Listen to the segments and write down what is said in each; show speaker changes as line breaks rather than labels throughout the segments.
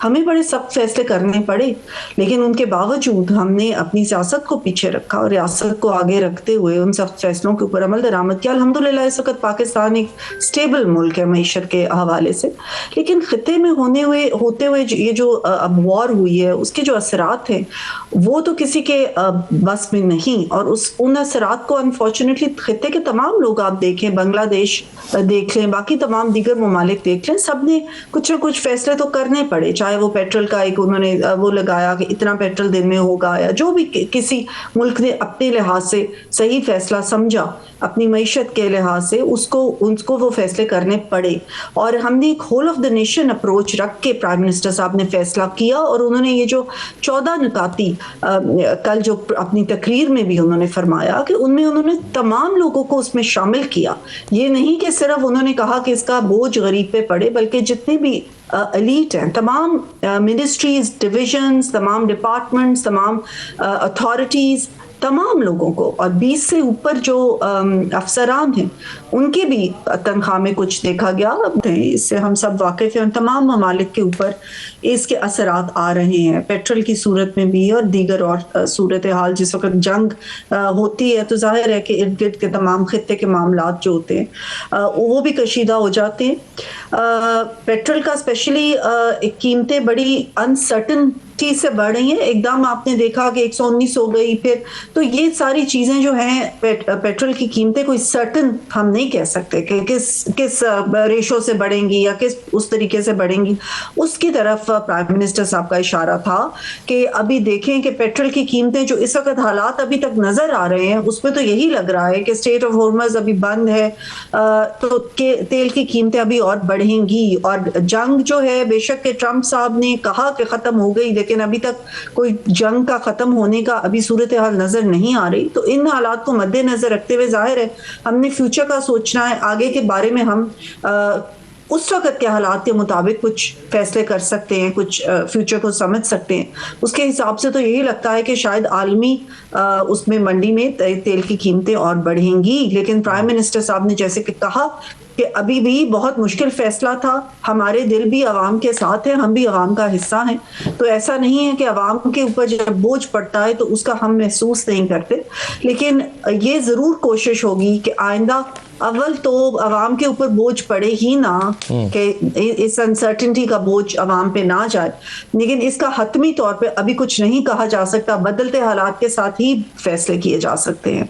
हमें बड़े सख्त फैसले करने पड़े, लेकिन उनके बावजूद हमने अपनी सियासत को पीछे रखा और रियासत को आगे रखते हुए उन सख्त फैसलों के ऊपर अमल दरामद किया। अल्हम्दुलिल्लाह इस वक्त पाकिस्तान एक स्टेबल मुल्क है मईशत के हवाले से, लेकिन खिते में होते हुए ये जो अब वॉर हुई है उसके जो असरात हैं वो तो किसी के बस में नहीं, और उन असरात को अनफॉर्चुनेटली खिते के तमाम लोग आप देखें, बांग्लादेश देख लें, बाकी तमाम दीगर ममालिक देख लें, सब ने कुछ न कुछ फैसले तो करने पड़े। चाहे वो पेट्रोल का एक उन्होंने वो लगाया कि इतना पेट्रोल दिन में होगा, या जो भी किसी मुल्क ने अपने लिहाज से सही फैसला समझा अपनी मईशत के लिहाज से उसको वो फैसले करने पड़े। और हमने एक whole of the nation approach रख के प्राइम मिनिस्टर साहब ने फैसला किया, और उन्होंने ये जो 14 निकाती कल जो अपनी तकरीर में भी उन्होंने फरमाया कि उनमें उन्होंने तमाम लोगों को उसमें शामिल किया। ये नहीं कि सिर्फ उन्होंने कहा कि इसका बोझ गरीब पे पड़े, बल्कि जितने भी एलीट हैं, तमाम मिनिस्ट्रीज, डिविजन्स, तमाम डिपार्टमेंट्स, तमाम अथॉरिटीज, तमाम लोगों को, और 20 से ऊपर जो अफसरान हैं उनके भी तनख्वाह में कुछ देखा गया। इससे हम सब वाकिफ हैं, तमाम ममालिक के ऊपर इसके असरात आ रहे हैं, पेट्रोल की सूरत में भी और दीगर और सूरत हाल। जिस वक्त जंग होती है तो जाहिर है कि इर्द गिर्द के तमाम खित्ते के मामलात जो होते हैं वो भी कशीदा हो जाते हैं। पेट्रोल का स्पेशली कीमतें बड़ी अनसर्टनटी से बढ़ रही हैं। एकदम आपने देखा कि 119 हो गई, फिर तो ये सारी चीजें जो हैं, पेट्रोल की कीमतें कोई सर्टन हम नहीं कह सकते कि किस रेशो से बढ़ेंगी या किस उस तरीके से बढ़ेंगी। उसकी तरफ प्राइम मिनिस्टर साहब का इशारा था कि अभी देखें कि पेट्रोल की कीमतें जो इस वक्त हालात अभी तक नजर आ रहे हैं उसमें तो यही लग रहा है कि स्टेट ऑफ हॉर्मज़ अभी बंद है, तो तेल की कीमतें अभी और बढ़ेंगी। और जंग जो है, बेशक के ट्रंप साहब ने कहा कि खत्म हो गई, लेकिन अभी तक कोई जंग का खत्म होने का अभी सूरत हाल नजर नहीं आ रही। तो इन हालात को मद्देनजर रखते हुए जाहिर है हमने फ्यूचर का सोचना है, आगे के बारे में हम उस वक्त के हालात के मुताबिक कुछ फैसले कर सकते हैं, कुछ फ्यूचर को समझ सकते हैं। उसके हिसाब से तो यही लगता है कि शायद आलमी उसमें मंडी में तेल की कीमतें और बढ़ेंगी। लेकिन प्राइम मिनिस्टर साहब ने जैसे कि कहा कि अभी भी बहुत मुश्किल फैसला था, हमारे दिल भी अवाम के साथ है, हम भी अवाम का हिस्सा हैं। तो ऐसा नहीं है कि अवाम के ऊपर जब बोझ पड़ता है तो उसका हम महसूस नहीं करते, लेकिन ये ज़रूर कोशिश होगी कि आइंदा अव्वल तो अवाम के ऊपर बोझ पड़े ही ना, कि इस अनसर्टेनिटी का बोझ अवाम पे ना जाए। लेकिन इसका हतमी तौर पे अभी कुछ नहीं कहा जा सकता, बदलते हालात के साथ ही फैसले किए जा सकते हैं।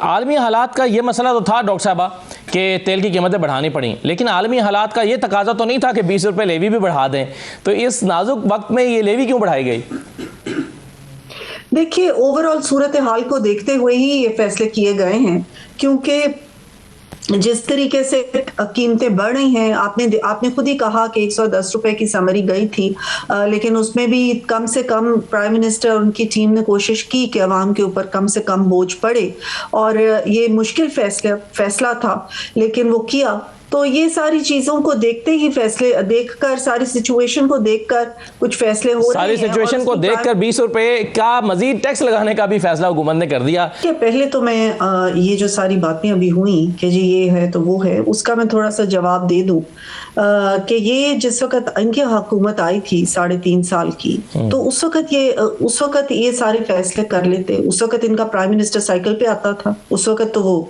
आलमी हालात का ये मसला तो था डॉक्टर साहबा कि तेल की कीमतें बढ़ानी पड़ी, लेकिन आलमी हालात का ये तकाजा तो नहीं था कि 20 रुपये लेवी भी बढ़ा दें। तो इस नाजुक वक्त में ये लेवी क्यों बढ़ाई गई?
देखिए, ओवरऑल सूरत हाल को देखते हुए ही ये फैसले किए गए हैं, क्योंकि जिस तरीके से कीमतें बढ़ रही हैं, आपने खुद ही कहा कि 110 रुपए की समरी गई थी, लेकिन उसमें भी कम से कम प्राइम मिनिस्टर और उनकी टीम ने कोशिश की कि अवाम के ऊपर कम से कम बोझ पड़े, और ये मुश्किल फैसला था लेकिन वो किया। तो ये सारी चीजों को देखते ही फैसले देखकर, सारी सिचुएशन को देखकर कुछ फैसले हो रहे हैं।
सारी सिचुएशन को देखकर 20 रुपए का मजीद टैक्स लगाने का भी फैसला हुकूमत ने कर दिया।
पहले तो मैं ये जो सारी बातें अभी हुई कि जी ये है तो वो है, उसका मैं थोड़ा सा जवाब दे दूं कि ये जिस वक्त इनकी हुकूमत आई थी 3.5 साल की, तो उस वक्त ये सारे फैसले कर लेते। उस वक्त इनका प्राइम मिनिस्टर साइकिल पे आता था, उस वक्त तो वो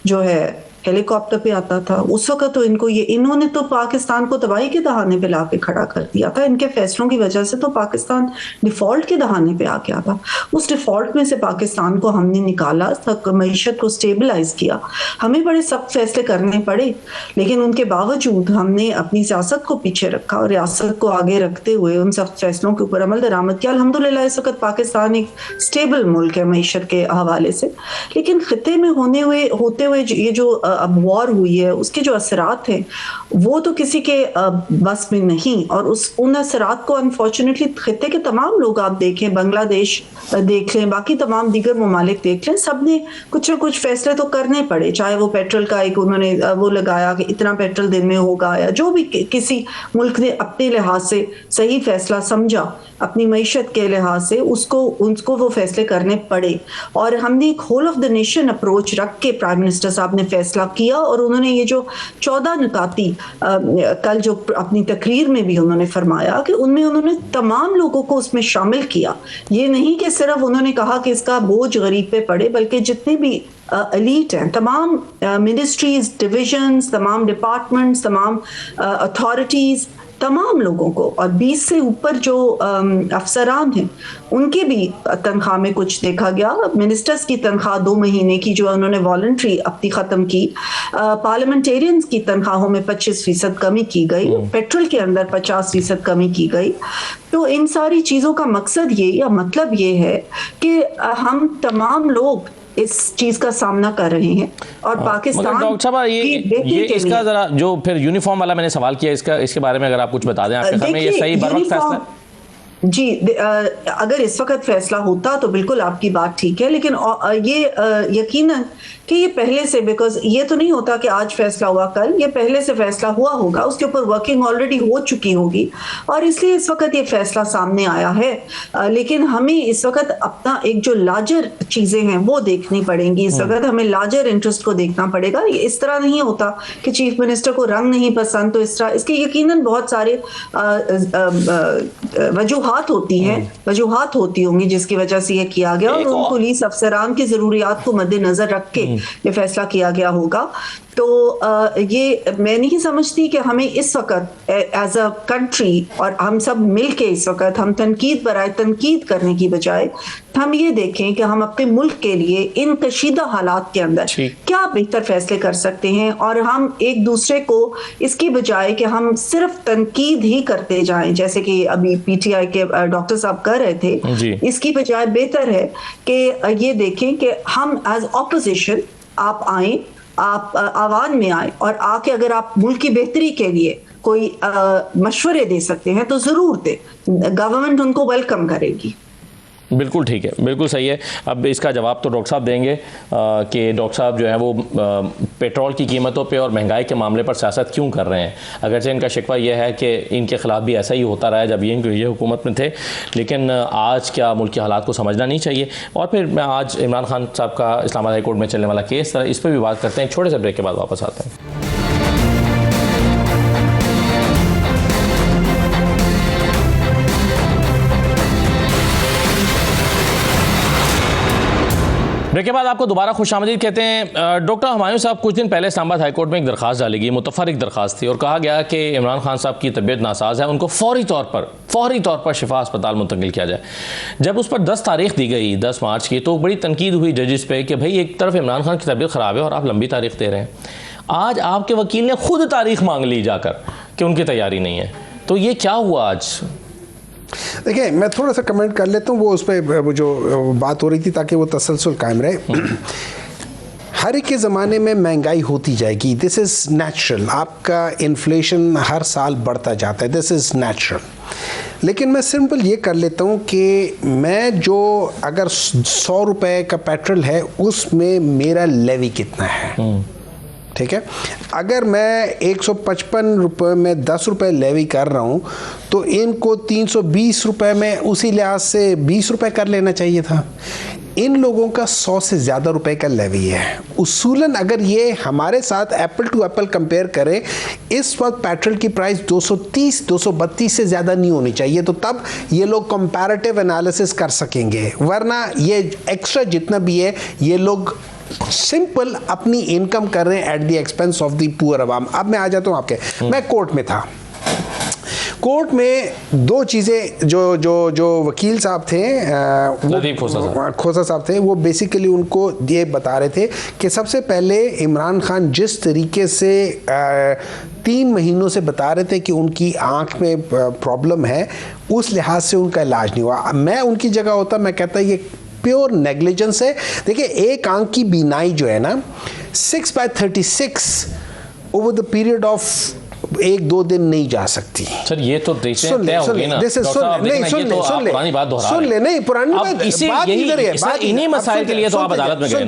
जो है हेलीकॉप्टर पे आता था, उस वक्त तो इन्होंने तो पाकिस्तान को तबाही के दहाने पे लाके खड़ा कर दिया था। इनके फैसलों की वजह से तो पाकिस्तान डिफॉल्ट के दहाने पे आ गया था। उस डिफॉल्ट में से पाकिस्तान को हमने निकाला, मईशत को स्टेबलाइज किया। हमें बड़े सख्त फैसले करने पड़े, लेकिन उनके बावजूद हमने अपनी सियासत को पीछे रखा और रियासत को आगे रखते हुए उन सख्त फैसलों के ऊपर अमल दरामद किया। अल्हम्दुलिल्लाह इस वक्त पाकिस्तान एक स्टेबल मुल्क है मईशत के हवाले से, लेकिन खिते में होते हुए ये जो अब वॉर हुई है उसके जो असरात हैं वो तो किसी के बस में नहीं, और उन असरात को अनफॉर्चुनेटली खिते के तमाम लोग आप देखें, बांग्लादेश देख लें, बाकी तमाम दीगर ममालिक देख लें, सब ने कुछ न कुछ फैसले तो करने पड़े। चाहे वो पेट्रोल का एक उन्होंने वो लगाया कि इतना पेट्रोल दिन में होगा, या जो भी किसी मुल्क ने अपने लिहाज से सही फैसला समझा अपनी मईशत के लिहाज से उनको वो फैसले करने पड़े। और हमने एक whole of the nation approach रख के प्राइम मिनिस्टर साहब ने फैसला फैसला किया और उन्होंने ये जो 14 निकाती कल जो अपनी तकरीर में भी उन्होंने फरमाया कि उनमें उन्होंने तमाम लोगों को उसमें शामिल किया। ये नहीं कि सिर्फ उन्होंने कहा कि इसका बोझ गरीब पे पड़े, बल्कि जितने भी एलीट हैं, तमाम मिनिस्ट्रीज, डिविजन्स, तमाम डिपार्टमेंट्स, तमाम अथॉरिटीज, तमाम लोगों को, और 20 से ऊपर जो अफसरान हैं उनके भी तनख्वाह में कुछ देखा गया। मिनिस्टर्स की तनख्वाह 2 महीने की जो उन्होंने वॉलंटरी अपनी ख़त्म की, पार्लियामेंटेरियंस की तनख्वाहों में 25% कमी की गई, पेट्रोल के अंदर 50% कमी की गई। तो इन सारी चीज़ों का मकसद ये या मतलब ये है कि हम तमाम लोग इस चीज का सामना कर रहे हैं और पाकिस्तान।
डॉक्टर साहब ये इसका जरा जो फिर यूनिफॉर्म वाला मैंने सवाल किया, इसके बारे में अगर आप कुछ बता दें, आपके ख्याल में ये सही बर वक्त फैसला?
जी, अगर इस वक्त फैसला होता तो बिल्कुल आपकी बात ठीक है, लेकिन ये यकीनन कि ये पहले से, बिकॉज ये तो नहीं होता कि आज फैसला हुआ कल, ये पहले से फैसला हुआ होगा, उसके ऊपर वर्किंग ऑलरेडी हो चुकी होगी और इसलिए इस वक्त ये फैसला सामने आया है। लेकिन हमें इस वक्त अपना एक जो लार्जर चीजें हैं वो देखनी पड़ेंगी। इस वक्त हमें लार्जर इंटरेस्ट को देखना पड़ेगा। ये इस तरह नहीं होता कि चीफ मिनिस्टर को रंग नहीं पसंद तो इस तरह, इसके यकीनन बहुत सारे वजूहात होती होंगी जिसकी वजह से ये किया गया और उन पुलिस अफसरान की जरूरियात को मद्देनजर रख के ये फैसला किया गया होगा। तो ये मैं नहीं समझती कि हमें इस वक्त एज अ कंट्री और हम सब मिल के इस वक्त हम तनकीद करने की बजाय हम ये देखें कि हम अपने मुल्क के लिए इन कशीदा हालात के अंदर क्या बेहतर फैसले कर सकते हैं और हम एक दूसरे को इसकी बजाय कि हम सिर्फ तनकीद ही करते जाएं जैसे कि अभी पीटीआई के डॉक्टर साहब कर रहे थे, इसकी बजाय बेहतर है कि ये देखें कि हम एज ऑपोजिशन आप आए, आप आवाज में आए और आके अगर आप मुल्क की बेहतरी के लिए कोई मशवरे दे सकते हैं तो जरूर दे, गवर्नमेंट उनको वेलकम करेगी।
बिल्कुल ठीक है, बिल्कुल सही है। अब इसका जवाब तो डॉक्टर साहब देंगे कि डॉक्टर साहब जो है वो पेट्रोल की कीमतों पे और महंगाई के मामले पर सियासत क्यों कर रहे हैं। अगरचे इनका शिकवा यह है कि इनके ख़िलाफ़ भी ऐसा ही होता रहा है जब ये हुकूमत में थे, लेकिन आज क्या मुल्क के हालात को समझना नहीं चाहिए। और फिर मैं आज इमरान खान साहब का इस्लामाबाद हाई कोर्ट में चलने वाला केस, इस पर भी बात करते हैं। छोटे से ब्रेक के बाद वापस आते हैं। ब्रेक के बाद आपको दोबारा खुशामदीद कहते हैं। डॉक्टर हुमायूं साहब, कुछ दिन पहले इस्लामाबाद हाई कोर्ट में एक दरखास्त डाली गई, मुतफरिक दरखास्त थी और कहा गया कि इमरान खान साहब की तबीयत नासाज है, उनको फौरी तौर पर शिफा अस्पताल मुंतकिल किया जाए। जब उस पर 10 तारीख दी गई, 10 मार्च की, तो बड़ी तनकीद हुई जजिस पे कि भाई एक तरफ इमरान खान की तबीयत ख़राब है और आप लंबी तारीख दे रहे हैं। आज आपके वकील ने खुद तारीख मांग ली जाकर कि उनकी तैयारी नहीं है, तो ये क्या हुआ आज?
देखिए, मैं थोड़ा सा कमेंट कर लेता हूँ वो उस पर वो जो बात हो रही थी ताकि वो तसलसल कायम रहे। हर एक के ज़माने में महंगाई होती जाएगी, दिस इज़ नेचुरल। आपका इन्फ्लेशन हर साल बढ़ता जाता है, दिस इज़ नेचुरल। लेकिन मैं सिंपल ये कर लेता हूँ कि मैं जो अगर 100 रुपये का पेट्रोल है उसमें मेरा लेवी कितना है, ठीक है। अगर मैं 155 रुपये में 10 रुपये लेवी कर रहा हूँ तो इनको 320 रुपये में उसी लिहाज से 20 रुपये कर लेना चाहिए था। इन लोगों का 100 से ज़्यादा रुपए का लेवी है। उसूलन अगर ये हमारे साथ एप्पल टू एप्पल कंपेयर करें, इस वक्त पेट्रोल की प्राइस 230-232 से ज़्यादा नहीं होनी चाहिए, तो तब ये लोग कंपैरेटिव एनालिसिस कर सकेंगे। वरना ये एक्स्ट्रा जितना भी है ये लोग सिंपल अपनी इनकम कर रहे हैं at the expense of the poor अवाम। अब मैं आ जाता हूँ आपके, मैं कोर्ट में था। कोर्ट में 2 चीज़ें जो वकील साहब थे, खोसा साहब थे, वो बेसिकली उनको ये बता रहे थे कि सबसे पहले इमरान खान जिस तरीके से 3 महीनों से बता रहे थे कि उनकी आँख में प्रॉब्लम है, उस लिहाज से उनका इलाज नहीं हुआ। मैं उनकी जगह होता, मैं कहता ये प्योर नेग्लिजेंस है। देखिए, एक आंख की बीनाई जो है ना 6/36 ओवर द पीरियड ऑफ 1-2 दिन नहीं जा सकती।
सर ये तो पुरानी बात
सुन ले, नहीं पुरानी बात
इन्हीं मसाइल के लिए तो आप अदालत में गए ना।